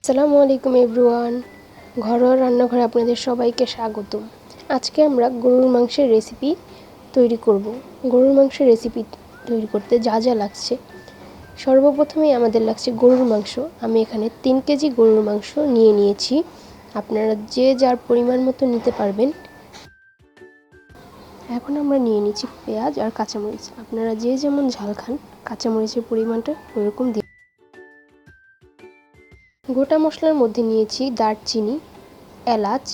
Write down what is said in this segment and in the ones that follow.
আসসালামু আলাইকুম এভরিওয়ান। ঘরোয়া রান্নাঘরে আপনাদের সবাইকে স্বাগতম। আজকে আমরা গরুর মাংসের রেসিপি তৈরি করব। গরুর মাংসের রেসিপি তৈরি করতে যা যা লাগছে, সর্বপ্রথমেই আমাদের লাগছে গরুর মাংস। আমি এখানে 3 কেজি গরুর মাংস নিয়ে নিয়েছি। আপনারা যে যার পরিমাণ মতো নিতে পারবেন। এখন আমরা নিয়ে নিচ্ছি পেঁয়াজ আর কাঁচামরিচ। আপনারা যে যেমন ঝাল খান, কাঁচামরিচের পরিমাণটা ওইরকম দিয়ে। গোটা মশলার মধ্যে নিয়েছি দারচিনি, এলাচ,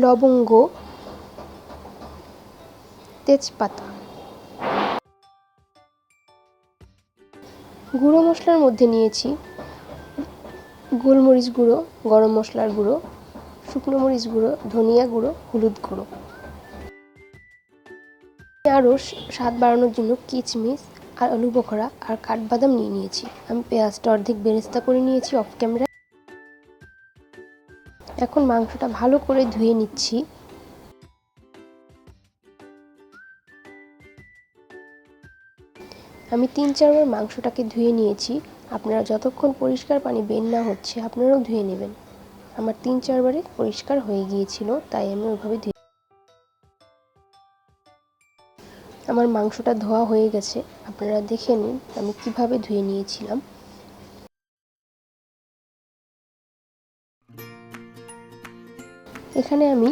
লবঙ্গ, তেজপাতা। গুঁড়ো মশলার মধ্যে নিয়েছি গোলমরিচ গুঁড়ো, গরম মশলার গুঁড়ো, শুকনো মরিচ গুঁড়ো, ধনিয়া গুঁড়ো, হলুদ গুঁড়ো। আরও স্বাদ বাড়ানোর জন্য কিচমিচ আর আলু বখরা আর কাঠবাদাম নিয়ে নিয়েছি। আমি পেঁয়াজটা অর্ধেক বেরেস্তা করে নিয়েছি অফ ক্যামেরা। এখন মাংসটা ভালো করে ধুয়ে নিচ্ছি। আমি 3-4 বার মাংসটাকে ধুয়ে নিয়েছি। আপনারা যতক্ষণ পরিষ্কার পানি বের না হচ্ছে আপনারাও ধুয়ে নেবেন। আমার 3-4 বারে পরিষ্কার হয়ে গিয়েছিল, তাই আমি ওইভাবে ধুয়ে। আমার মাংসটা ধোয়া হয়ে গেছে, আপনারা দেখে নিন আমি কিভাবে ধুয়ে নিয়েছিলাম। এখানে আমি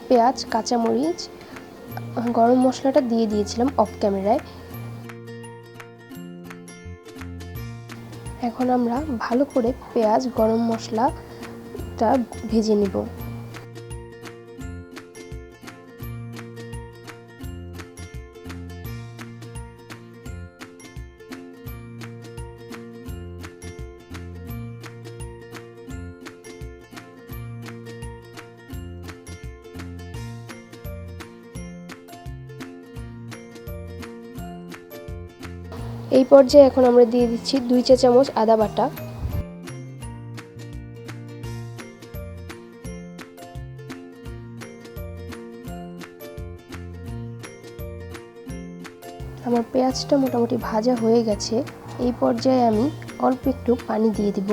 পেঁয়াজ, কাঁচামরিচ, গরম মশলাটা দিয়ে দিয়েছিলাম অফ ক্যামেরায়। এখন আমরা ভালো করে পেঁয়াজ, গরম মশলাটা ভেজে নেব। এই পর্যায়ে এখন আমরা দিয়ে দিচ্ছি 2 চা চামচ আদা বাটা। আমার পেঁয়াজটা মোটামুটি ভাজা হয়ে গেছে। এই পর্যায়ে আমি অল্প একটু পানি দিয়ে দিব।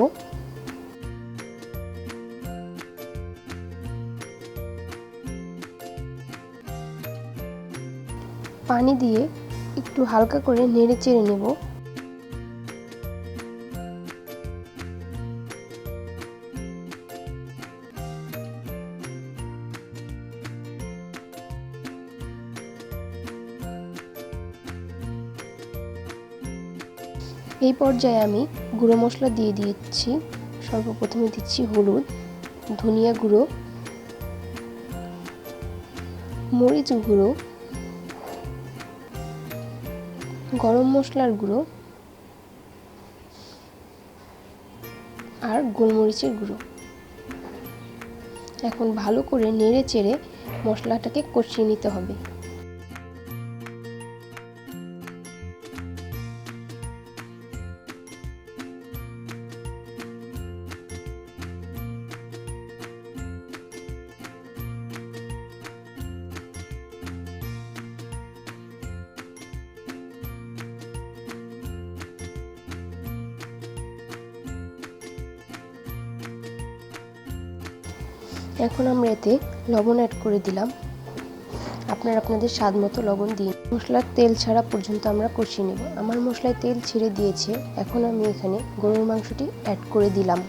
পানি দিয়ে একটু হালকা করে নেড়ে চেড়ে নেব। এই পর্যায়ে আমি গুঁড়ো মশলা দিয়ে দিচ্ছি। সর্বপ্রথমে দিচ্ছি হলুদ, ধনিয়া গুঁড়ো, মরিচ গুঁড়ো, গরম মশলার গুঁড়ো আর গোলমরিচের গুঁড়ো। এখন ভালো করে নেড়ে চেড়ে মশলাটাকে কষিয়ে নিতে হবে। এখন আমরা এতে লবণ অ্যাড করে দিলাম। আপনারা আপনাদের স্বাদ মতো লবণ দিন। মশলার তেল ছাড়া পর্যন্ত আমরা কষিয়ে নেব। আমার মশলায় তেল ছেড়ে দিয়েছে। এখন আমি এখানে গরুর মাংসটি অ্যাড করে দিলাম।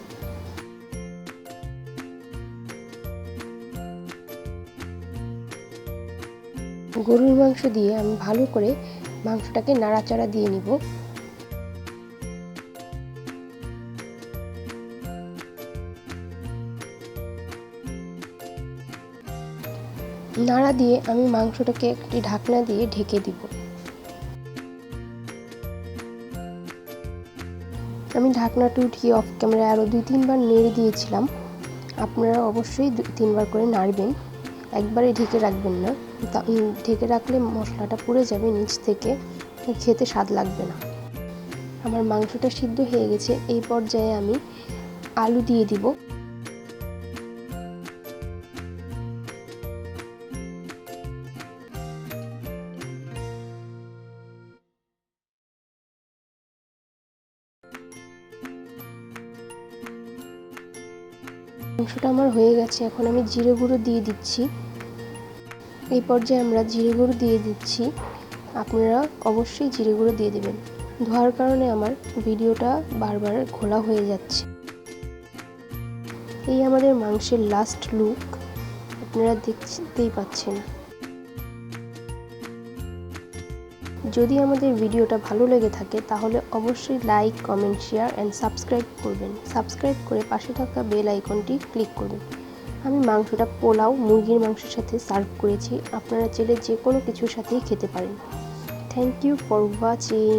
গরুর মাংস দিয়ে আমি ভালো করে মাংসটাকে নাড়াচাড়া দিয়ে নিব। নাড়া দিয়ে আমি মাংসটাকে একটি ঢাকনা দিয়ে ঢেকে দিব। আমি ঢাকনাটা উঠিয়ে অফ ক্যামেরায় আরও 2-3 বার নেড়ে দিয়েছিলাম। আপনারা অবশ্যই 2-3 বার করে নাড়বেন, একবারে ঢেকে রাখবেন না। ঢেকে রাখলে মশলাটা পুড়ে যাবে নিচ থেকে, খেতে স্বাদ লাগবে না। আমার মাংসটা সিদ্ধ হয়ে গেছে। এই পর্যায়ে আমি আলু দিয়ে দিব। মাংসটা আমার হয়ে গেছে, এখন আমি জিরে গুঁড়ো দিয়ে দিচ্ছি। এই পর্যায়ে আমরা জিরে গুঁড়ো দিয়ে দিচ্ছি, আপনারা অবশ্যই জিরে গুঁড়ো দিয়ে দেবেন। ধোয়ার কারণে আমার ভিডিওটা বারবার ঘোলা হয়ে যাচ্ছে। এই আমাদের মাংসের লাস্ট লুক, আপনারা দেখতেই পাচ্ছেন। যদি আমাদের ভিডিওটা ভালো লেগে থাকে তাহলে অবশ্যই like, comment, share and subscribe করবেন। সাবস্ক্রাইব করে পাশে থাকা বেল আইকনটি ক্লিক করবেন। আমি মাংসটা পোলাও মুরগির মাংসের সাথে সার্ভ করেছি, আপনারা চাইলে যে কোনো কিছুর সাথেই খেতে পারেন। Thank you for watching.